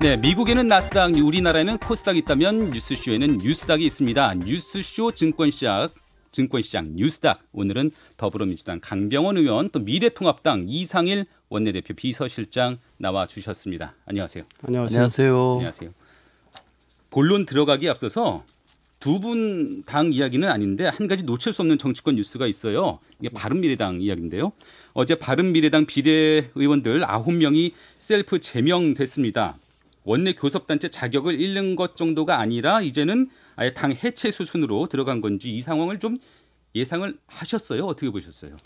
네, 미국에는 나스닥, 우리나라에는 코스닥이 있다면 뉴스쇼에는 뉴스닥이 있습니다. 뉴스쇼 증권시장 뉴스닥. 오늘은 더불어민주당 강병원 의원, 또 미래통합당 이상일 원내대표 비서실장 나와주셨습니다. 안녕하세요. 안녕하세요. 본론 들어가기 앞서서 두 분 당 이야기는 아닌데 한 가지 놓칠 수 없는 정치권 뉴스가 있어요. 이게 바른미래당 이야기인데요. 어제 바른미래당 비례의원들 9명이 셀프 제명됐습니다. 원내 교섭단체 자격을 잃는 것 정도가 아니라 이제는 아예 당 해체 수순으로 들어간 건지 이 상황을 좀 예상을 하셨어요? 어떻게 보셨어요?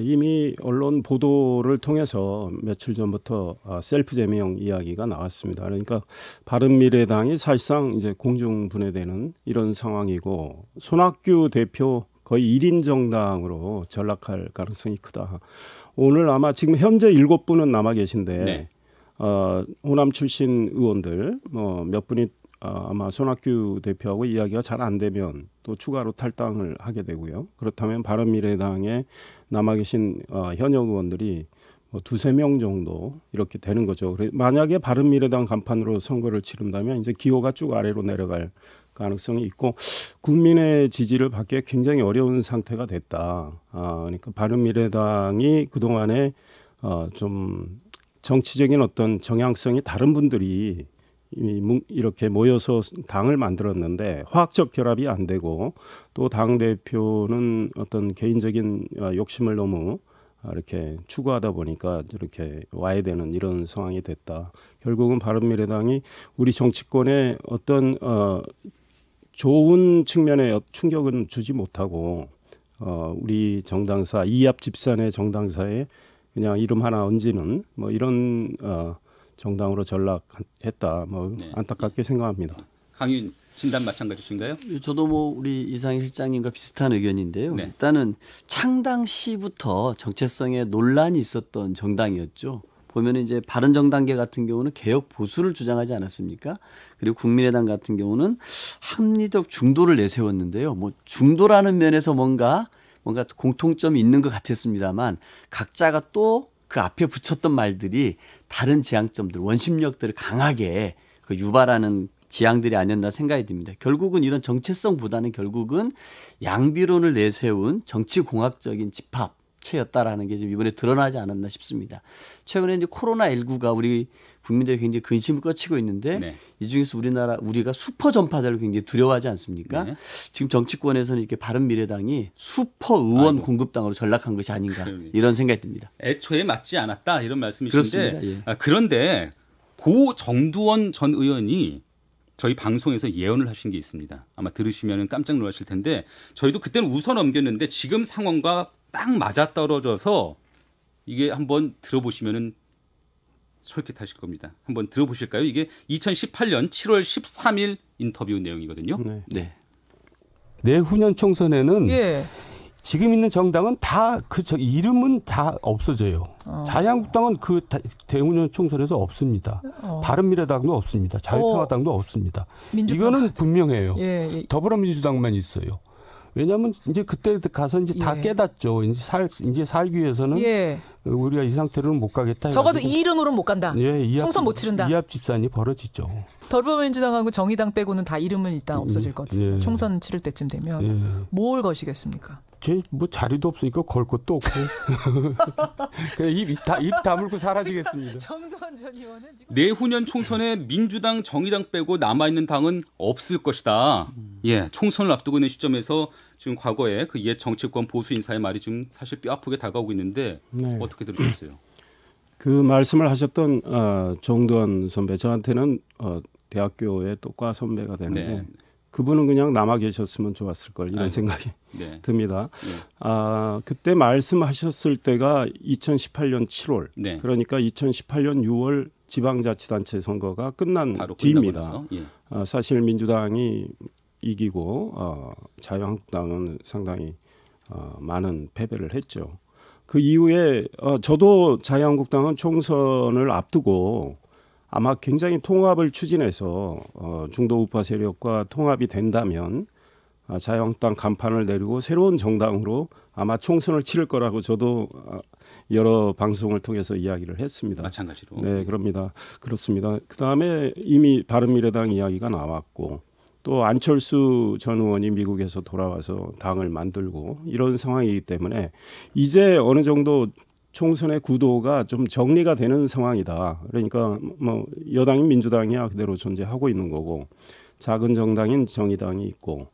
이미 언론 보도를 통해서 며칠 전부터 셀프 제명 이야기가 나왔습니다. 그러니까 바른미래당이 사실상 이제 공중분해되는 이런 상황이고 손학규 대표 거의 1인 정당으로 전락할 가능성이 크다. 오늘 아마 지금 현재 7분은 남아 계신데 네. 호남 출신 의원들 몇 분이 아마 손학규 대표하고 이야기가 잘 안 되면 또 추가로 탈당을 하게 되고요. 그렇다면 바른미래당에 남아 계신 현역 의원들이 2-3명 정도 이렇게 되는 거죠. 만약에 바른미래당 간판으로 선거를 치른다면 이제 기호가 쭉 아래로 내려갈 가능성이 있고 국민의 지지를 받기 굉장히 어려운 상태가 됐다. 그러니까 바른미래당이 그동안에 좀 정치적인 어떤 정향성이 다른 분들이 이렇게 모여서 당을 만들었는데 화학적 결합이 안 되고 또 당대표는 어떤 개인적인 욕심을 너무 이렇게 추구하다 보니까 이렇게 와야 되는 이런 상황이 됐다. 결국은 바른미래당이 우리 정치권에 어떤 좋은 측면의 충격은 주지 못하고 우리 정당사 이합 집산의 정당사에 그냥 이름 하나 얹는 뭐 이런 정당으로 전락했다. 네. 안타깝게 생각합니다. 강윤 진단 마찬가지신가요? 저도 우리 이상일 실장님과 비슷한 의견인데요. 네. 일단은 창당 시부터 정체성에 논란이 있었던 정당이었죠. 보면 이제 바른정당계 같은 경우는 개혁 보수를 주장하지 않았습니까? 그리고 국민의당 같은 경우는 합리적 중도를 내세웠는데요. 중도라는 면에서 뭔가 공통점이 있는 것 같았습니다만 각자가 또 그 앞에 붙였던 말들이 다른 지향점들, 원심력들을 강하게 유발하는 지향들이 아니었나 생각이 듭니다. 결국은 이런 정체성보다는 결국은 양비론을 내세운 정치공학적인 집합체였다라는 게 지금 이번에 드러나지 않았나 싶습니다. 최근에 이제 코로나19가 우리 국민들이 굉장히 근심을 꺼치고 있는데 네. 이 중에서 우리가 슈퍼 전파자를 굉장히 두려워하지 않습니까? 네. 지금 정치권에서는 이렇게 바른미래당이 슈퍼 의원 공급당으로 전락한 것이 아닌가 이런 생각이 듭니다. 애초에 맞지 않았다 이런 말씀이신데 그렇습니다. 예. 그런데 고 정두원 전 의원이 저희 방송에서 예언을 하신 게 있습니다. 아마 들으시면 깜짝 놀라실 텐데 저희도 그때는 웃어 넘겼는데 지금 상황과 딱 맞아떨어져서 이게 한번 들어보시면은 솔깃하실 겁니다. 한번 들어보실까요? 이게 2018년 7월 13일 인터뷰 내용이거든요. 네. 내후년 총선에는 예. 지금 있는 정당은 다 이름은 다 없어져요. 자유한국당은 그 대후년 총선에서 없습니다. 바른미래당도 없습니다. 자유평화당도 없습니다. 이거는 분명해요. 예. 더불어민주당만 있어요. 왜냐하면 이제 그때 가서 이제 다 깨닫죠. 이제 살기 위해서는 우리가 이 상태로는 못 가겠다. 적어도 이 이름으로는 못 간다. 총선 못 치른다. 이합 집산이 벌어지죠. 더불어민주당하고 정의당 빼고는 다 이름은 일단 없어질 것 같습니다. 총선 치를 때쯤 되면 뭘 거시겠습니까? 자리도 없으니까 걸 것도 없고 그냥 입 다물고 사라지겠습니다. 정두원 전 의원은 지금 내후년 총선에 민주당, 정의당 빼고 남아있는 당은 없을 것이다. 예, 총선을 앞두고 있는 시점에서 지금 과거에 그 옛 정치권 보수 인사의 말이 지금 사실 뼈아프게 다가오고 있는데 어떻게 들으셨어요? 그 말씀을 하셨던 정두원 선배 저한테는 대학교의 또 과 선배가 되는데 그분은 그냥 남아 계셨으면 좋았을 걸 이런 생각이 듭니다. 그때 말씀하셨을 때가 2018년 7월 그러니까 2018년 6월 지방자치단체 선거가 끝난 뒤입니다. 사실 민주당이 이기고 자유한국당은 상당히 많은 패배를 했죠. 그 이후에 저도 자유한국당은 총선을 앞두고 아마 굉장히 통합을 추진해서 중도 우파 세력과 통합이 된다면 자유한국당 간판을 내리고 새로운 정당으로 아마 총선을 치를 거라고 저도 여러 방송을 통해서 이야기를 했습니다. 마찬가지로. 네, 그렇습니다. 그다음에 이미 바른미래당 이야기가 나왔고 또 안철수 전 의원이 미국에서 돌아와서 당을 만들고 이런 상황이기 때문에 이제 어느 정도 총선의 구도가 좀 정리가 되는 상황이다. 그러니까 뭐 여당인 민주당이야 그대로 존재하고 있는 거고 작은 정당인 정의당이 있고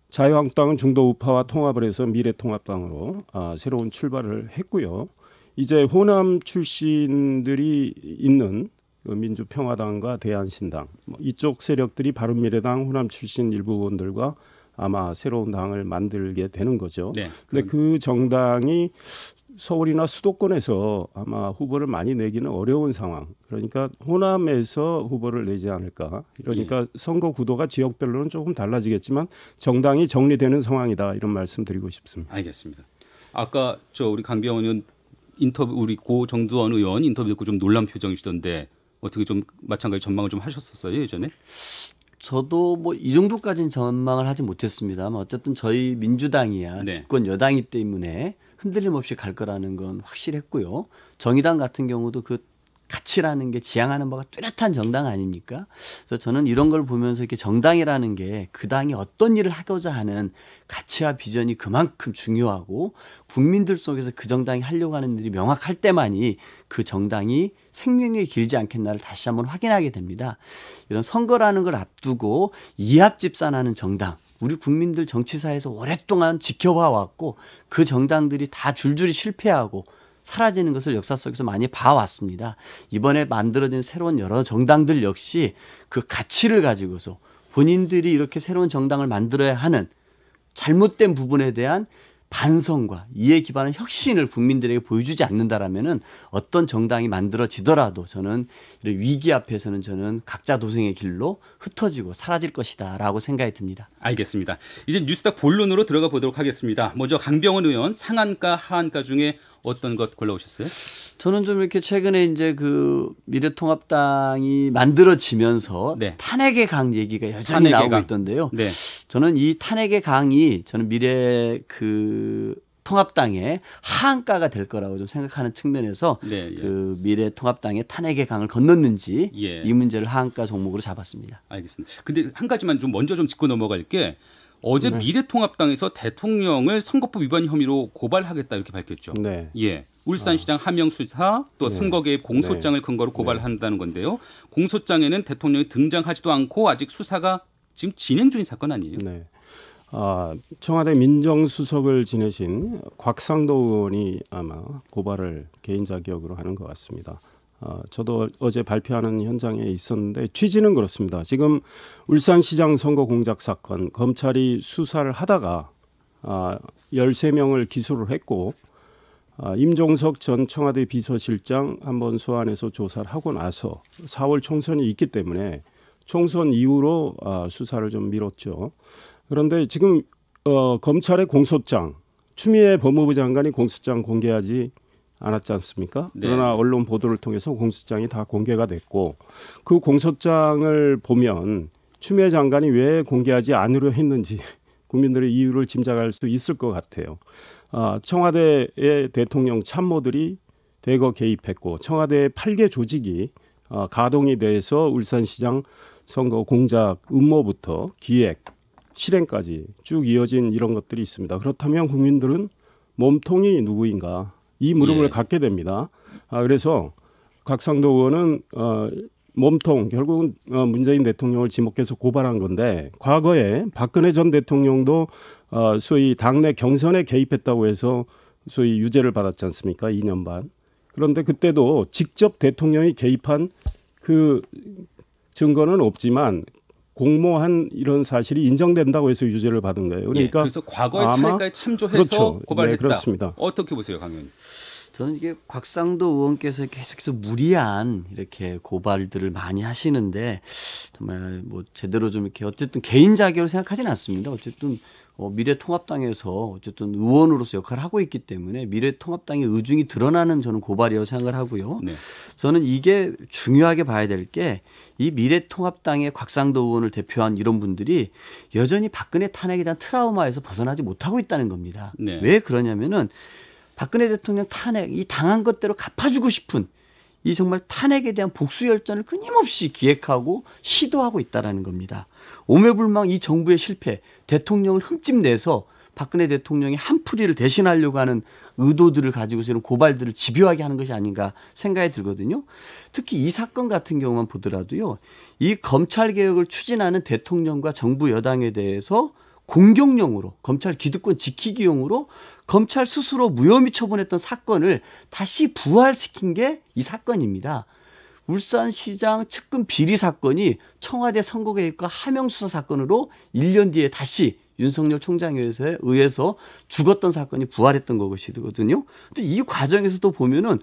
자유한국당은 중도 우파와 통합을 해서 미래통합당으로 새로운 출발을 했고요. 이제 호남 출신들이 있는 민주평화당과 대한신당 이쪽 세력들이 바른미래당 호남 출신 일부 의원들과 아마 새로운 당을 만들게 되는 거죠. 네, 근데 그 정당이 서울이나 수도권에서 아마 후보를 많이 내기는 어려운 상황. 그러니까 호남에서 후보를 내지 않을까. 그러니까 선거 구도가 지역별로는 조금 달라지겠지만 정당이 정리되는 상황이다. 이런 말씀 드리고 싶습니다. 알겠습니다. 아까 우리 강병원 의원 인터뷰 우리 고 정두원 의원 인터뷰 듣고 좀 놀란 표정이시던데 어떻게 좀 마찬가지 전망을 좀 하셨었어요 예전에? 저도 뭐 이 정도까지는 전망을 하지 못했습니다만 어쨌든 저희 민주당이야 집권 여당이기 때문에 흔들림 없이 갈 거라는 건 확실했고요. 정의당 같은 경우도 그 가치라는 게 지향하는 바가 뚜렷한 정당 아닙니까? 그래서 저는 이런 걸 보면서 이렇게 정당이라는 게 그 당이 어떤 일을 하고자 하는 가치와 비전이 그만큼 중요하고 국민들 속에서 그 정당이 하려고 하는 일이 명확할 때만이 그 정당이 생명력이 길지 않겠나를 다시 한번 확인하게 됩니다. 이런 선거라는 걸 앞두고 이합집산하는 정당. 우리 국민들 정치사에서 오랫동안 지켜봐 왔고 그 정당들이 다 줄줄이 실패하고 사라지는 것을 역사 속에서 많이 봐왔습니다. 이번에 만들어진 새로운 여러 정당들 역시 그 가치를 가지고서 본인들이 이렇게 새로운 정당을 만들어야 하는 잘못된 부분에 대한 반성과 이에 기반한 혁신을 국민들에게 보여주지 않는다라면은 어떤 정당이 만들어지더라도 저는 이런 위기 앞에서는 저는 각자 도생의 길로 흩어지고 사라질 것이다라고 생각이 듭니다. 알겠습니다. 이제 뉴스닥 본론으로 들어가 보도록 하겠습니다. 먼저 강병원 의원 상한가 하한가 중에 어떤 것 골라오셨어요? 저는 좀 이렇게 최근에 이제 그 미래통합당이 만들어지면서 탄핵의 강 얘기가 여전히 나오고 있던데요. 저는 이 탄핵의 강이 저는 미래 그 통합당의 하한가가 될 거라고 좀 생각하는 측면에서 그 미래통합당의 탄핵의 강을 건넜는지 이 문제를 하한가 종목으로 잡았습니다. 알겠습니다. 근데 한 가지만 좀 먼저 좀 짚고 넘어갈 게 어제 미래통합당에서 대통령을 선거법 위반 혐의로 고발하겠다 이렇게 밝혔죠. 울산시장 하명 수사 또 선거 개입 공소장을 근거로 고발한다는 건데요. 공소장에는 대통령이 등장하지도 않고 아직 수사가 지금 진행 중인 사건 아니에요? 청와대 민정수석을 지내신 곽상도 의원이 아마 고발을 개인 자격으로 하는 것 같습니다. 저도 어제 발표하는 현장에 있었는데 취지는 그렇습니다. 지금 울산시장 선거 공작 사건 검찰이 수사를 하다가 13명을 기소를 했고 임종석 전 청와대 비서실장 한번 소환해서 조사를 하고 나서 4월 총선이 있기 때문에 총선 이후로 수사를 좀 미뤘죠. 그런데 지금 검찰의 공소장 추미애 법무부 장관이 공소장 공개하지 않았지 않습니까? 그러나 언론 보도를 통해서 공소장이 다 공개가 됐고 그 공소장을 보면 추미애 장관이 왜 공개하지 않으려 했는지 국민들의 이유를 짐작할 수 있을 것 같아요. 청와대의 대통령 참모들이 대거 개입했고 청와대의 8개 조직이 가동이 돼서 울산시장 선거 공작 음모부터 기획, 실행까지 쭉 이어진 이런 것들이 있습니다. 그렇다면 국민들은 몸통이 누구인가 이 물음을 갖게 됩니다. 그래서 곽상도 의원은 몸통 결국은 문재인 대통령을 지목해서 고발한 건데 과거에 박근혜 전 대통령도 소위 당내 경선에 개입했다고 해서 소위 유죄를 받았지 않습니까? 2년 반. 그런데 그때도 직접 대통령이 개입한 그 증거는 없지만 공모한 이런 사실이 인정된다고 해서 유죄를 받은 거예요. 그러니까 그래서 과거의 사례까지 참조해서 고발을 했다. 그렇습니다. 어떻게 보세요, 강 의원님? 저는 이게 곽상도 의원께서 계속해서 무리한 이렇게 고발들을 많이 하시는데 정말 뭐 제대로 좀 이렇게 어쨌든 개인 자격으로 생각하지는 않습니다. 어쨌든 미래통합당에서 어쨌든 의원으로서 역할을 하고 있기 때문에 미래통합당의 의중이 드러나는 저는 고발이라고 생각을 하고요. 네. 저는 이게 중요하게 봐야 될 게 이 미래통합당의 곽상도 의원을 대표한 이런 분들이 여전히 박근혜 탄핵에 대한 트라우마에서 벗어나지 못하고 있다는 겁니다. 네. 왜 그러냐면은 박근혜 대통령 탄핵 이 당한 것대로 갚아주고 싶은 이 정말 탄핵에 대한 복수 열전을 끊임없이 기획하고 시도하고 있다라는 겁니다. 오매불망 이 정부의 실패, 대통령을 흠집내서 박근혜 대통령의 한풀이를 대신하려고 하는 의도들을 가지고서 이런 고발들을 집요하게 하는 것이 아닌가 생각이 들거든요. 특히 이 사건 같은 경우만 보더라도요. 이 검찰개혁을 추진하는 대통령과 정부 여당에 대해서 공격용으로 검찰 기득권 지키기용으로 검찰 스스로 무혐의 처분했던 사건을 다시 부활시킨 게 이 사건입니다. 울산시장 측근 비리 사건이 청와대 선거개입과 하명수사 사건으로 1년 뒤에 다시 윤석열 총장에 의해서 죽었던 사건이 부활했던 것이거든요. 근데 이 과정에서도 보면은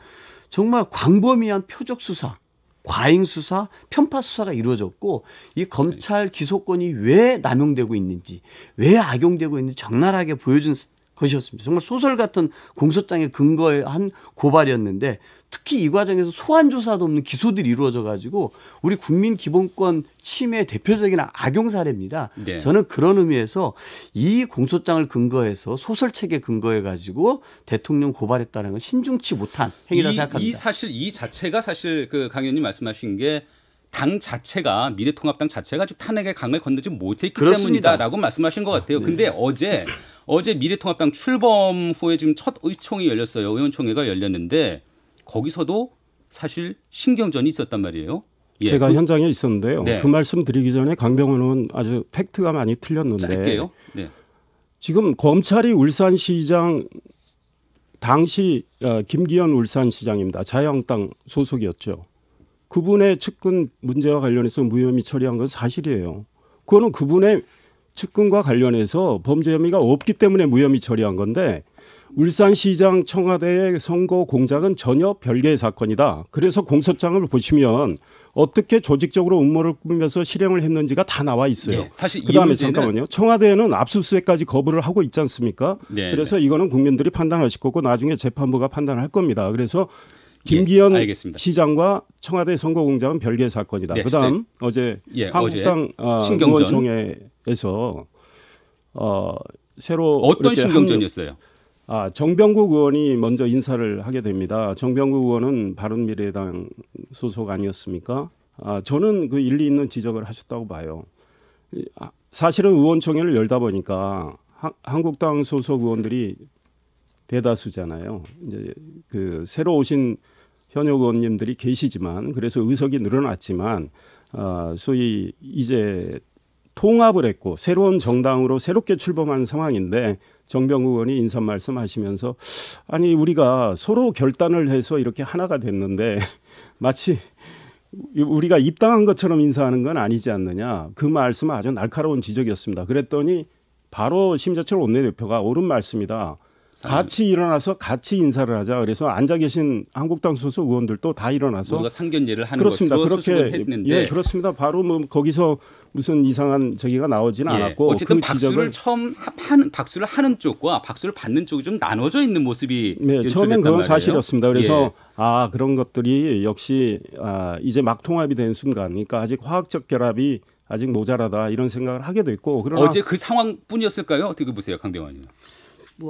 정말 광범위한 표적 수사, 과잉 수사, 편파 수사가 이루어졌고 이 검찰 기소권이 왜 남용되고 있는지, 왜 악용되고 있는지 적나라하게 보여준 것이었습니다. 정말 소설 같은 공소장에 근거한 고발이었는데 특히 이 과정에서 소환 조사도 없는 기소들이 이루어져 가지고 우리 국민 기본권 침해의 대표적인 악용 사례입니다. 네. 저는 그런 의미에서 이 공소장을 근거해서 소설책에 근거해 가지고 대통령 고발했다는 건 신중치 못한 행위다 생각합니다. 이 자체가 사실 그 강 의원님 말씀하신 게 당 자체가 미래통합당 자체가 아직 탄핵의 강을 건너지 못했기 때문이다라고 말씀하신 것 같아요. 근데 어제 미래통합당 출범 후에 지금 첫 의총이 열렸어요. 의원총회가 열렸는데 거기서도 사실 신경전이 있었단 말이에요. 예. 제가 현장에 있었는데요. 네. 그 말씀 드리기 전에 강병원 의원 아주 팩트가 많이 틀렸는데 짧게요. 네. 지금 검찰이 울산시장 당시 김기현 울산시장입니다. 자유한국당 소속이었죠. 그분의 측근 문제와 관련해서 무혐의 처리한 건 사실이에요. 그거는 그분의 측근과 관련해서 범죄 혐의가 없기 때문에 무혐의 처리한 건데 울산시장 청와대의 선거 공작은 전혀 별개의 사건이다. 그래서 공소장을 보시면 어떻게 조직적으로 음모를 꾸면서 실행을 했는지가 다 나와 있어요. 네, 사실 그다음에 문제는... 잠깐만요. 청와대는 압수수색까지 거부를 하고 있지 않습니까? 네, 그래서 이거는 국민들이 판단하실 거고 나중에 재판부가 판단할 겁니다. 그래서 김기현 시장과 청와대 선거 공작은 별개의 사건이다. 네, 그다음 어제 한국당 의원총회에서 새로 어떤 신경전이었어요? 정병국 의원이 먼저 인사를 하게 됩니다. 정병국 의원은 바른미래당 소속 아니었습니까? 저는 그 일리 있는 지적을 하셨다고 봐요. 사실은 의원총회를 열다 보니까 한국당 소속 의원들이 대다수잖아요. 이제 그 새로 오신 현역 의원님들이 계시지만 그래서 의석이 늘어났지만 소위 이제 통합을 했고 새로운 정당으로 새롭게 출범하는 상황인데 정병국 의원이 인사 말씀하시면서 아니 우리가 서로 결단을 해서 이렇게 하나가 됐는데 마치 우리가 입당한 것처럼 인사하는 건 아니지 않느냐. 그 말씀은 아주 날카로운 지적이었습니다. 그랬더니 바로 심재철 원내대표가 옳은 말씀이다. 같이 일어나서 같이 인사를 하자. 그래서 앉아 계신 한국당 소속 의원들도 다 일어나서 모두가 상견례를 하는 그렇습니다. 것으로 그렇게 했는데 예, 그렇습니다. 바로 뭐 거기서 무슨 이상한 저기가 나오지는 않았고 어쨌든 그 박수를 처음 박수를 하는 쪽과 박수를 받는 쪽이 좀 나눠져 있는 모습이 처음엔 그건 사실이었습니다. 그래서 그런 것들이 역시 이제 막 통합이 된 순간, 그러니까 아직 화학적 결합이 아직 모자라다 이런 생각을 하게 됐고 그러나 어제 그 상황뿐이었을까요? 어떻게 보세요, 강병환님?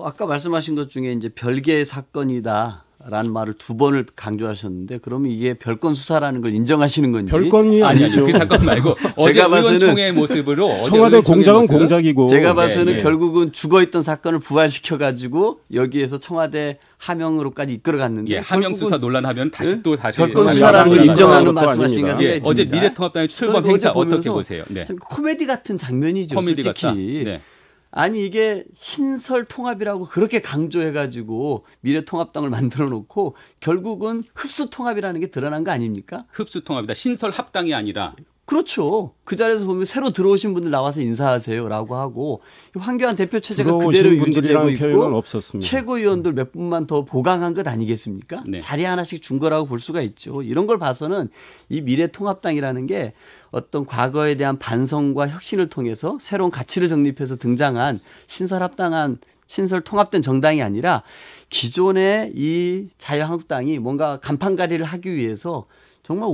아까 말씀하신 것 중에 이제 별개의 사건이다라는 말을 2번을 강조하셨는데 그러면 이게 별건 수사라는 걸 인정하시는 건지? 별건이 아니죠. 그 사건 말고 어제 의원총회 모습으로 청와대 공작은 공작이고 제가 봐서는 결국은 죽어있던 사건을 부활시켜가지고 여기에서 청와대 하명으로까지 이끌어갔는데 하명 수사 논란하면 다시 별건 수사라는 걸 인정하는 말씀하신가 생각이 듭니다. 어제 미래통합당의 출범 행사 어떻게 보세요? 참 코미디 같은 장면이죠. 코미디 솔직히. 같다. 아니 이게 신설 통합이라고 그렇게 강조해가지고 미래통합당을 만들어 놓고 결국은 흡수 통합이라는 게 드러난 거 아닙니까? 흡수 통합이다. 신설 합당이 아니라 그렇죠. 그 자리에서 보면 새로 들어오신 분들 나와서 인사하세요라고 하고 황교안 대표 체제가 그대로 들어오신 유지되고 분들이라는 표현은 있고 없었습니다. 최고위원들 몇 분만 더 보강한 것 아니겠습니까? 네. 자리 하나씩 준 거라고 볼 수가 있죠. 이런 걸 봐서는 이 미래통합당이라는 게 어떤 과거에 대한 반성과 혁신을 통해서 새로운 가치를 정립해서 등장한 신설 통합된 정당이 아니라 기존의 이 자유한국당이 뭔가 간판가리를 하기 위해서 정말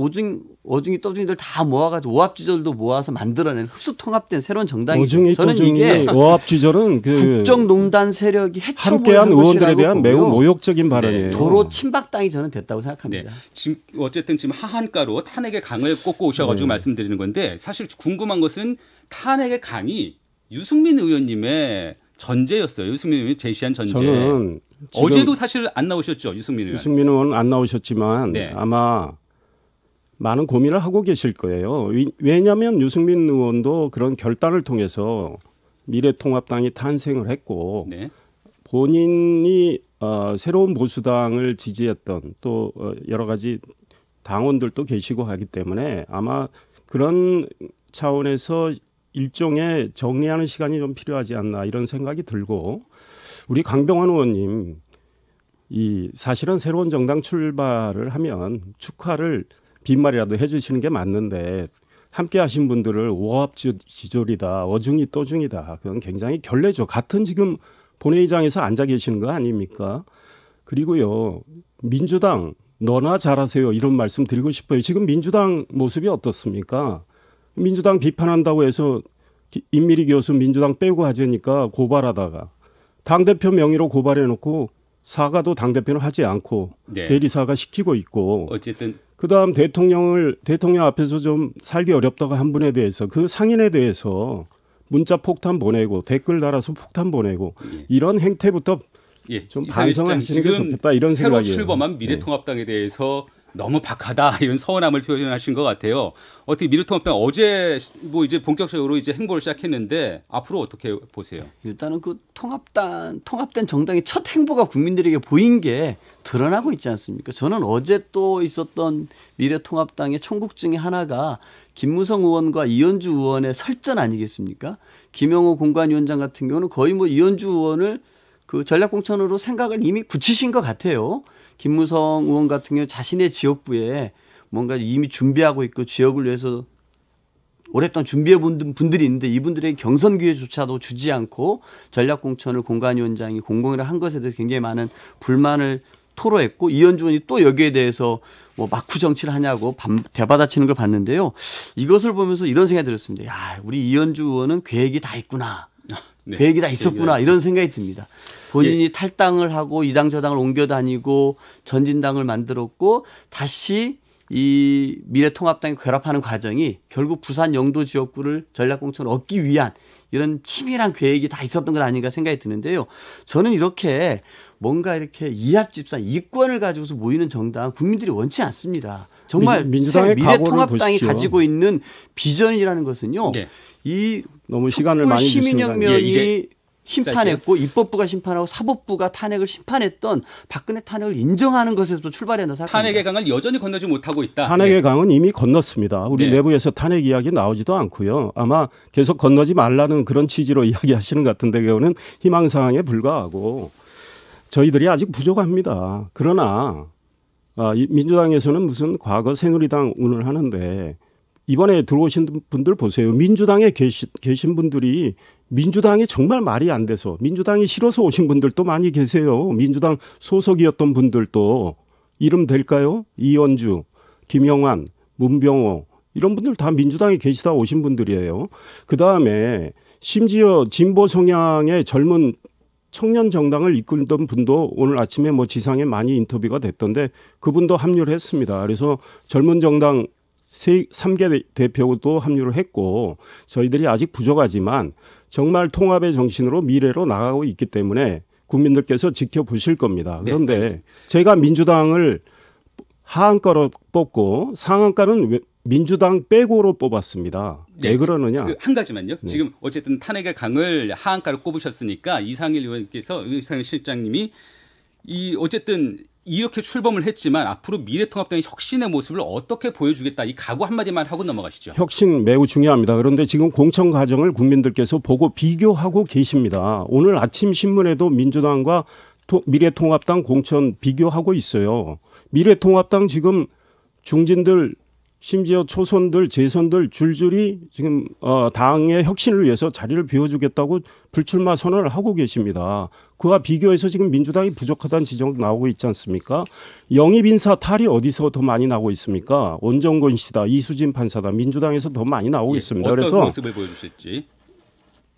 어중이 떠중이들 다 모아가지고 오합지졸도 모아서 만들어낸 흡수통합된 새로운 정당이죠. 어중이 저는 떠중이 이게 오합지졸은 그 국정농단 세력이 해쳐보는 함께한 의원들에 대한 매우 보고요. 모욕적인 발언이에요. 도로 친박당이 저는 됐다고 생각합니다. 네. 지금 어쨌든 지금 하한가로 탄핵의 강을 꽂고 오셔가지고 말씀드리는 건데 사실 궁금한 것은 탄핵의 강이 유승민 의원님의 전제였어요. 유승민 의원이 제시한 전제. 저는 어제도 사실 안 나오셨죠, 유승민 의원. 유승민 의원 안 나오셨지만 네. 아마 많은 고민을 하고 계실 거예요. 왜냐하면 유승민 의원도 그런 결단을 통해서 미래통합당이 탄생을 했고 네. 본인이 새로운 보수당을 지지했던 또 여러 가지 당원들도 계시고 하기 때문에 아마 그런 차원에서 일종의 정리하는 시간이 좀 필요하지 않나 이런 생각이 들고 우리 강병원 의원님 이 사실은 새로운 정당 출발을 하면 축하를 빈말이라도 해주시는 게 맞는데 함께 하신 분들을 오합지졸이다 어중이 떠중이다 그건 굉장히 결례죠. 같은 지금 본회의장에서 앉아 계시는 거 아닙니까? 그리고요 민주당 너나 잘하세요 이런 말씀 드리고 싶어요. 지금 민주당 모습이 어떻습니까? 민주당 비판한다고 해서 임미리 교수 민주당 빼고 하자니까 고발하다가 당대표 명의로 고발해놓고 사과도 당대표는 하지 않고 네. 대리사가 시키고 있고 어쨌든 그다음 대통령 앞에서 좀 살기 어렵다고 한 분에 대해서 그 상인에 대해서 문자 폭탄 보내고 댓글 달아서 폭탄 보내고 이런 행태부터 좀 반성을 하시는 게 좋겠다 이런 새로 생각이에요. 출범한 미래통합당에 대해서 너무 박하다 이런 서운함을 표현하신 것 같아요. 어떻게 미래통합당 어제 뭐 이제 본격적으로 이제 행보를 시작했는데 앞으로 어떻게 보세요? 일단은 그 통합된 정당의 첫 행보가 국민들에게 보인 게 드러나고 있지 않습니까? 저는 어제 또 있었던 미래통합당의 총국 중에 하나가 김무성 의원과 이현주 의원의 설전 아니겠습니까? 김영호 공관위원장 같은 경우는 거의 뭐 이현주 의원을 그 전략공천으로 생각을 이미 굳히신 것 같아요. 김무성 의원 같은 경우 자신의 지역구에 뭔가 이미 준비하고 있고 지역을 위해서 오랫동안 준비해 본 분들이 있는데 이분들의 경선 기회조차도 주지 않고 전략공천을 공관위원장이 공공이라 한 것에 대해서 굉장히 많은 불만을 토로했고 이현주 의원이 또 여기에 대해서 뭐 막후 정치를 하냐고 대받아치는 걸 봤는데요. 이것을 보면서 이런 생각이 들었습니다. 야, 우리 이현주 의원은 계획이 다 있구나. 네. 계획이 다 있었구나 이런 생각이 듭니다. 본인이 탈당을 하고 이 당 저 당을 옮겨 다니고 전진당을 만들었고 다시 이 미래통합당이 결합하는 과정이 결국 부산 영도 지역구를 전략공천을 얻기 위한 이런 치밀한 계획이 다 있었던 것 아닌가 생각이 드는데요. 저는 이렇게 뭔가 이렇게 이합집산 이권을 가지고서 모이는 정당 국민들이 원치 않습니다. 정말 민주당의 미래통합당이 가지고 있는 비전이라는 것은요. 네. 이 너무 시간을 많이 시민혁명이 심판했고 입법부가 심판하고 사법부가 탄핵을 심판했던 박근혜 탄핵을 인정하는 것에서 출발한다 생각합니다. 탄핵의 강을 여전히 건너지 못하고 있다. 탄핵의 강은 이미 건넜습니다. 우리 내부에서 탄핵 이야기 나오지도 않고요. 아마 계속 건너지 말라는 그런 취지로 이야기하시는 것 같은데 그거는 희망사항에 불과하고 저희들이 아직 부족합니다. 그러나 민주당에서는 무슨 과거 새누리당 운을 하는데 이번에 들어오신 분들 보세요. 민주당에 계신 분들이 민주당이 정말 말이 안 돼서 민주당이 싫어서 오신 분들도 많이 계세요. 민주당 소속이었던 분들도 이름 될까요? 이현주, 김영환, 문병호 이런 분들 다 민주당에 계시다 오신 분들이에요. 그다음에 심지어 진보 성향의 젊은 청년 정당을 이끌던 분도 오늘 아침에 뭐 지상에 많이 인터뷰가 됐던데 그분도 합류를 했습니다. 그래서 젊은 정당 3개 대표도 합류를 했고 저희들이 아직 부족하지만 정말 통합의 정신으로 미래로 나가고 있기 때문에 국민들께서 지켜보실 겁니다. 그런데 네, 제가 민주당을 하한가로 뽑고 상한가는 민주당 빼고로 뽑았습니다. 네, 왜 그러느냐? 한 가지만요. 네. 지금 어쨌든 탄핵의 강을 하한가로 꼽으셨으니까 이상일 의원께서 이상일 실장님이 이 어쨌든 이렇게 출범을 했지만 앞으로 미래통합당의 혁신의 모습을 어떻게 보여주겠다. 이 각오 한마디만 하고 넘어가시죠. 혁신 매우 중요합니다. 그런데 지금 공천 과정을 국민들께서 보고 비교하고 계십니다. 오늘 아침 신문에도 민주당과 미래통합당 공천 비교하고 있어요. 미래통합당 지금 중진들 심지어 초선들, 재선들 줄줄이 지금 당의 혁신을 위해서 자리를 비워주겠다고 불출마 선언을 하고 계십니다. 그와 비교해서 지금 민주당이 부족하다는 지적도 나오고 있지 않습니까? 영입 인사 탈이 어디서 더 많이 나오고 있습니까? 원정건 씨다, 이수진 판사다, 민주당에서 더 많이 나오고 있습니다. 어떤 그래서 모습을 보여주실지.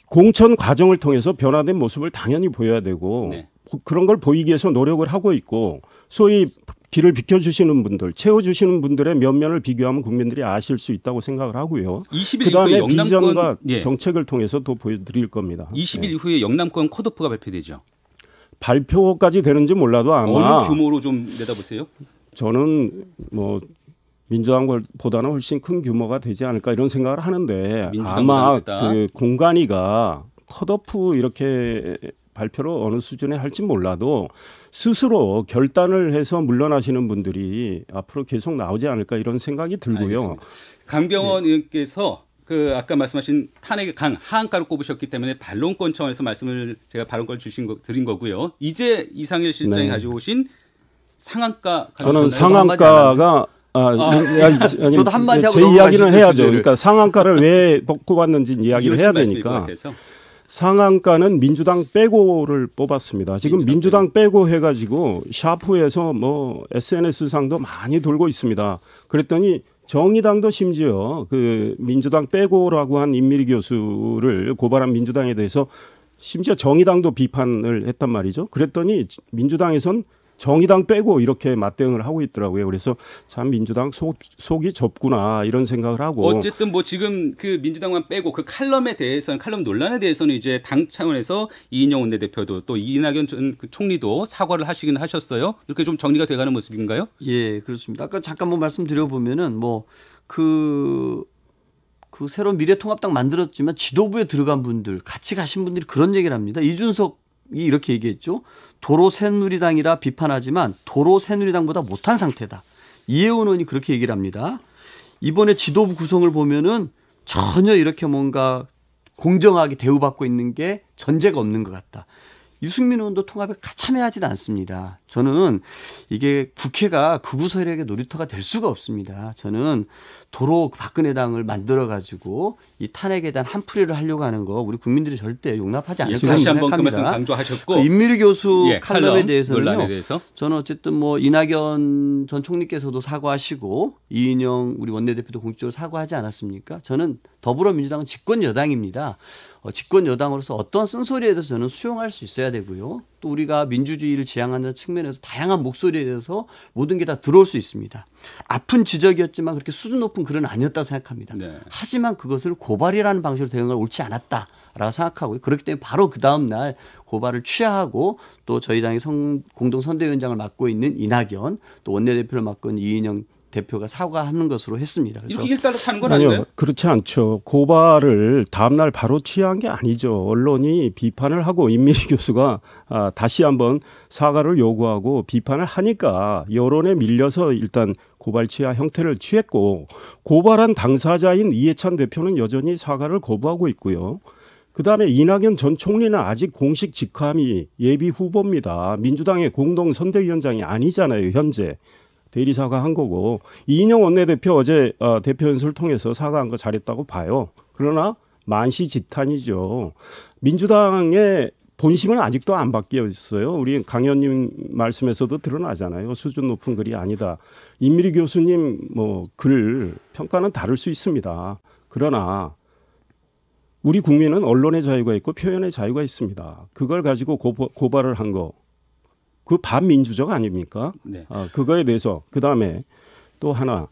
공천 과정을 통해서 변화된 모습을 당연히 보여야 되고 네. 그런 걸 보이기 위해서 노력을 하고 있고 소위 길을 비켜주시는 분들, 채워주시는 분들의 면면을 비교하면 국민들이 아실 수 있다고 생각을 하고요. 20일 그다음에 이후에 영남권 비전과 정책을 통해서 또 보여드릴 겁니다. 20일 이후에 영남권 컷오프가 발표되죠. 발표까지 되는지 몰라도 아마 어느 규모로 좀 내다보세요? 저는 뭐 민주당보다는 훨씬 큰 규모가 되지 않을까 이런 생각을 하는데 아마 그 공간이가 컷오프 이렇게 발표를 어느 수준에 할지 몰라도 스스로 결단을 해서 물러나시는 분들이 앞으로 계속 나오지 않을까 이런 생각이 들고요. 알겠습니다. 강병원 의원께서 그 아까 말씀하신 탄핵의 강 하한가를 꼽으셨기 때문에 반론권 차원에서 말씀을 제가 발언권 드린 거고요. 이제 이상일 실장이 가지고 오신 상한가. 저는 상한가가 저도 한마디 하고 제 이야기는 해야죠. 그러니까 상한가를 왜 꼽았는지 이야기를 해야 되니까. 상한가는 민주당 빼고를 뽑았습니다. 지금 민주당 빼고 해가지고 샤프에서 뭐 SNS상도 많이 돌고 있습니다. 그랬더니 정의당도 심지어 그 민주당 빼고라고 한 임미리 교수를 고발한 민주당에 대해서 심지어 정의당도 비판을 했단 말이죠. 그랬더니 민주당에선 정의당 빼고 이렇게 맞대응을 하고 있더라고요. 그래서 참 민주당 속이 좁구나 이런 생각을 하고. 어쨌든 뭐 지금 그 민주당만 빼고 그 칼럼에 대해서는 칼럼 논란에 대해서는 이제 당 차원에서 이인영 원내대표도 또 이낙연 전 총리도 사과를 하시긴 하셨어요. 이렇게 좀 정리가 돼가는 모습인가요? 예, 그렇습니다. 아까 잠깐 뭐 말씀드려보면은 뭐 그 새로운 미래통합당 만들었지만 지도부에 들어간 분들 같이 가신 분들이 그런 얘기를 합니다. 이준석 이렇게 얘기했죠. 도로 새누리당이라 비판하지만 도로 새누리당보다 못한 상태다. 이혜원 의원이 그렇게 얘기를 합니다. 이번에 지도부 구성을 보면은 전혀 이렇게 뭔가 공정하게 대우받고 있는 게 전제가 없는 것 같다. 유승민 의원도 통합에 참여하지는 않습니다. 저는 이게 국회가 극우 세력의 놀이터가 될 수가 없습니다. 저는 도로 박근혜 당을 만들어가지고 이 탄핵에 대한 한풀이를 하려고 하는 거 우리 국민들이 절대 용납하지 않을 거라고 다시 한번 그 생각합니다. 말씀 강조하셨고. 그 임미리 교수 칼럼에 대해서는요. 대해서. 저는 어쨌든 뭐 이낙연 전 총리께서도 사과하시고 이인영 우리 원내대표도 공식적으로 사과하지 않았습니까? 저는 더불어민주당은 집권 여당입니다. 집권 여당으로서 어떤 쓴소리에 대해서 저는 수용할 수 있어야 되고요. 또 우리가 민주주의를 지향하는 측면에서 다양한 목소리에 대해서 모든 게 다 들어올 수 있습니다. 아픈 지적이었지만 그렇게 수준 높은 글은 아니었다고 생각합니다. 네. 하지만 그것을 고발이라는 방식으로 대응을 옳지 않았다라고 생각하고요. 그렇기 때문에 바로 그 다음 날 고발을 취하하고 또 저희 당의 공동선대위원장을 맡고 있는 이낙연 또 원내대표를 맡고 있는 이인영 대표가 사과하는 것으로 했습니다. 그래서 이렇게 일단락하는 건 아니에요? 그렇지 않죠. 고발을 다음 날 바로 취한 게 아니죠. 언론이 비판을 하고 임미리 교수가 다시 한번 사과를 요구하고 비판을 하니까 여론에 밀려서 일단 고발 취하 형태를 취했고 고발한 당사자인 이해찬 대표는 여전히 사과를 거부하고 있고요. 그다음에 이낙연 전 총리는 아직 공식 직함이 예비 후보입니다. 민주당의 공동선대위원장이 아니잖아요. 현재. 대리 사과한 거고 이인영 원내대표 어제 대표 연설을 통해서 사과한 거 잘했다고 봐요. 그러나 만시지탄이죠. 민주당의 본심은 아직도 안 바뀌어 있어요. 우리 강 의원님 말씀에서도 드러나잖아요. 수준 높은 글이 아니다. 임미리 교수님 뭐 글 평가는 다를 수 있습니다. 그러나 우리 국민은 언론의 자유가 있고 표현의 자유가 있습니다. 그걸 가지고 고발을 한 거. 그 반민주적 아닙니까? 네. 그거에 대해서 그다음에 또 하나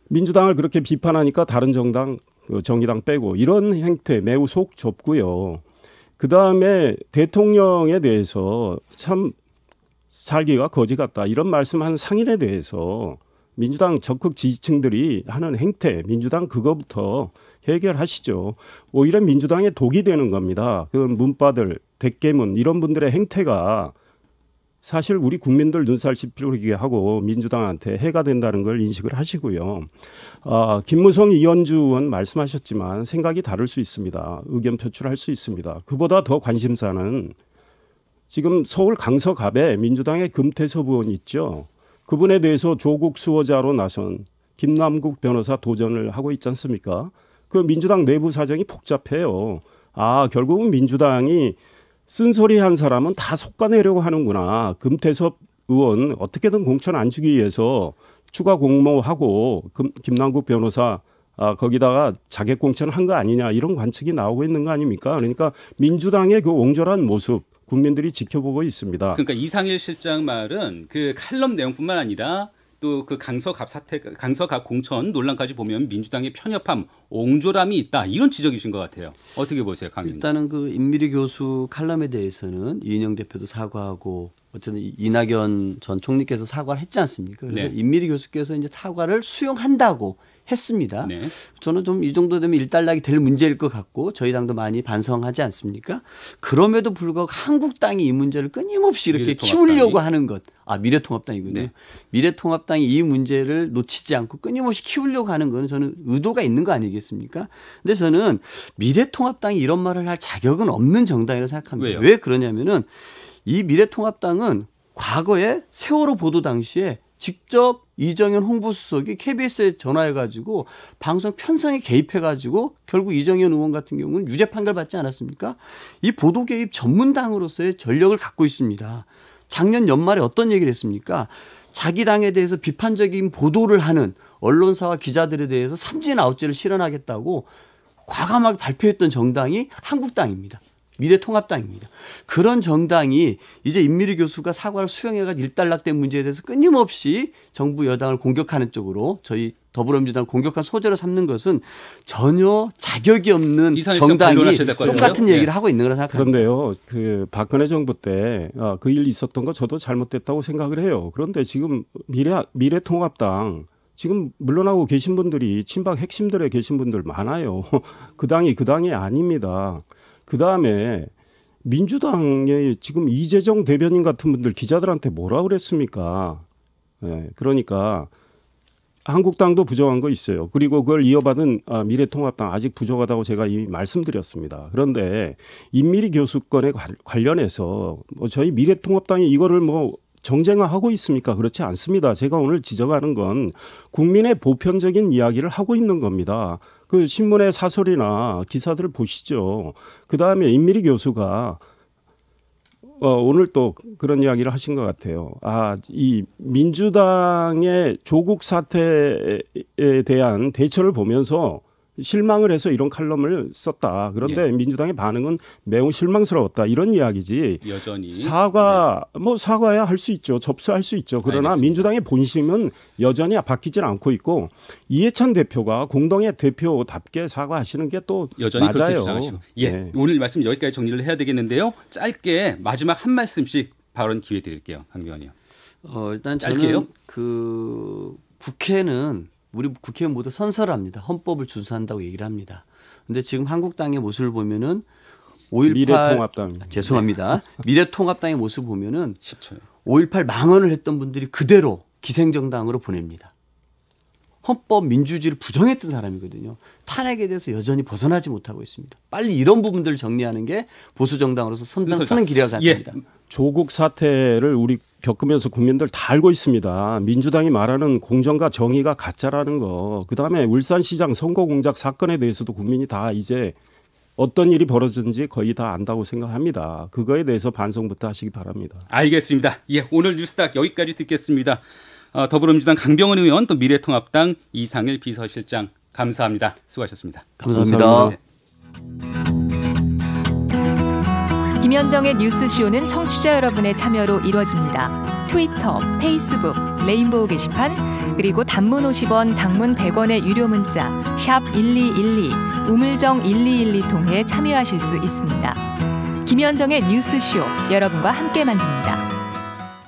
민주당을 그렇게 비판하니까 다른 정당 정의당 빼고 이런 행태 매우 속 좁고요. 그다음에 대통령에 대해서 참 살기가 거지 같다 이런 말씀한 상인에 대해서 민주당 적극 지지층들이 하는 행태 민주당 그거부터 해결하시죠. 오히려 민주당의 독이 되는 겁니다. 그 문바들 대깨문 이런 분들의 행태가 사실 우리 국민들 눈살 찌푸리게 하고 민주당한테 해가 된다는 걸 인식을 하시고요. 김무성, 이현주 의원 말씀하셨지만 생각이 다를 수 있습니다. 의견 표출할 수 있습니다. 그보다 더 관심사는 지금 서울 강서갑에 민주당의 금태섭 의원이 있죠. 그분에 대해서 조국 수호자로 나선 김남국 변호사 도전을 하고 있지 않습니까? 그 민주당 내부 사정이 복잡해요. 결국은 민주당이 쓴소리 한 사람은 다 솎아내려고 하는구나. 금태섭 의원 어떻게든 공천 안 주기 위해서 추가 공모하고 김남국 변호사 거기다가 자객 공천을 한 거 아니냐 이런 관측이 나오고 있는 거 아닙니까? 그러니까 민주당의 그 옹졸한 모습 국민들이 지켜보고 있습니다. 그러니까 이상일 실장 말은 그 칼럼 내용뿐만 아니라 또 그 강서갑 공천 논란까지 보면 민주당의 편협함, 옹졸함이 있다 이런 지적이신 것 같아요. 어떻게 보세요, 강 의원님? 일단은 그 임미리 교수 칼럼에 대해서는 이인영 대표도 사과하고 어쨌든 이낙연 전 총리께서 사과를 했지 않습니까? 그래서 네. 임미리 교수께서 이제 사과를 수용한다고 했습니다. 네. 저는 좀 이 정도 되면 일단락이 될 문제일 것 같고 저희 당도 많이 반성하지 않습니까? 그럼에도 불구하고 한국당이 이 문제를 끊임없이 이렇게 키우려고 하는 것. 미래통합당이군요. 네. 미래통합당이 이 문제를 놓치지 않고 끊임없이 키우려고 하는 건 저는 의도가 있는 거 아니겠습니까? 근데 저는 미래통합당이 이런 말을 할 자격은 없는 정당이라고 생각합니다. 왜요? 왜 그러냐면은 이 미래통합당은 과거에 세월호 보도 당시에 직접 이정현 홍보수석이 KBS에 전화해가지고 방송 편성에 개입해가지고 결국 이정현 의원 같은 경우는 유죄 판결 받지 않았습니까? 이 보도 개입 전문당으로서의 전력을 갖고 있습니다. 작년 연말에 어떤 얘기를 했습니까? 자기 당에 대해서 비판적인 보도를 하는 언론사와 기자들에 대해서 삼진 아웃제를 실현하겠다고 과감하게 발표했던 정당이 한국당입니다. 미래통합당입니다. 그런 정당이 이제 임미리 교수가 사과를 수용해가지고 일단락된 문제에 대해서 끊임없이 정부 여당을 공격하는 쪽으로 저희 더불어민주당을 공격한 소재로 삼는 것은 전혀 자격이 없는 정당이 똑같은 얘기를 하고 있는 거라 생각합니다. 그런데요, 그 박근혜 정부 때 그 일 있었던 거 저도 잘못됐다고 생각을 해요. 그런데 지금 미래통합당 지금 물러나고 계신 분들이 친박 핵심들에 계신 분들 많아요. 그 당이 아닙니다. 그다음에 민주당의 지금 이재정 대변인 같은 분들 기자들한테 뭐라 그랬습니까? 그러니까 한국당도 부정한 거 있어요. 그리고 그걸 이어받은 미래통합당 아직 부족하다고 제가 이미 말씀드렸습니다. 그런데 임미리 교수 건에 관련해서 저희 미래통합당이 이거를 정쟁화하고 있습니까? 그렇지 않습니다. 제가 오늘 지적하는 건 국민의 보편적인 이야기를 하고 있는 겁니다. 그 신문의 사설이나 기사들을 보시죠. 그다음에 임미리 교수가 오늘 또 그런 이야기를 하신 것 같아요. 이 민주당의 조국 사태에 대한 대처를 보면서 실망을 해서 이런 칼럼을 썼다. 그런데 민주당의 반응은 매우 실망스러웠다. 이런 이야기지. 여전히 사과야 할 수 있죠. 접수할 수 있죠. 그러나 알겠습니다. 민주당의 본심은 여전히 바뀌질 않고 있고 이해찬 대표가 공동의 대표답게 사과하시는 게 또 여전히 그렇게 맞아요. 주장하시고. 네. 오늘 말씀 여기까지 정리를 해야 되겠는데요. 짧게 마지막 한 말씀씩 발언 기회 드릴게요, 강 의원이요. 일단 짧게요? 저는 국회는 우리 국회의원 모두 선서를 합니다. 헌법을 준수한다고 얘기를 합니다. 그런데 지금 한국당의 모습을 보면은 5.18 미래통합당. 죄송합니다. 미래통합당의 모습을 보면은 10초요. 5.18 망언을 했던 분들이 그대로 기생정당으로 보냅니다. 헌법 민주주의를 부정했던 사람이거든요. 탄핵에 대해서 여전히 벗어나지 못하고 있습니다. 빨리 이런 부분들을 정리하는 게 보수 정당으로서 선는 길이라고 생각합니다. 조국 사태를 우리 겪으면서 국민들 다 알고 있습니다. 민주당이 말하는 공정과 정의가 가짜라는 거. 그다음에 울산시장 선거 공작 사건에 대해서도 국민이 다 이제 어떤 일이 벌어졌는지 거의 다 안다고 생각합니다. 그거에 대해서 반성부터 하시기 바랍니다. 알겠습니다. 오늘 뉴스닥 여기까지 듣겠습니다. 더불어민주당 강병원 의원 또 미래통합당 이상일 비서실장 감사합니다. 수고하셨습니다. 감사합니다. 김현정의 뉴스쇼는 청취자 여러분의 참여로 이루어집니다. 트위터, 페이스북, 레인보우 게시판 그리고 단문 50원, 장문 100원의 유료 문자 샵 1212, 우물정 1212 통해 참여하실 수 있습니다. 김현정의 뉴스쇼 여러분과 함께 만듭니다.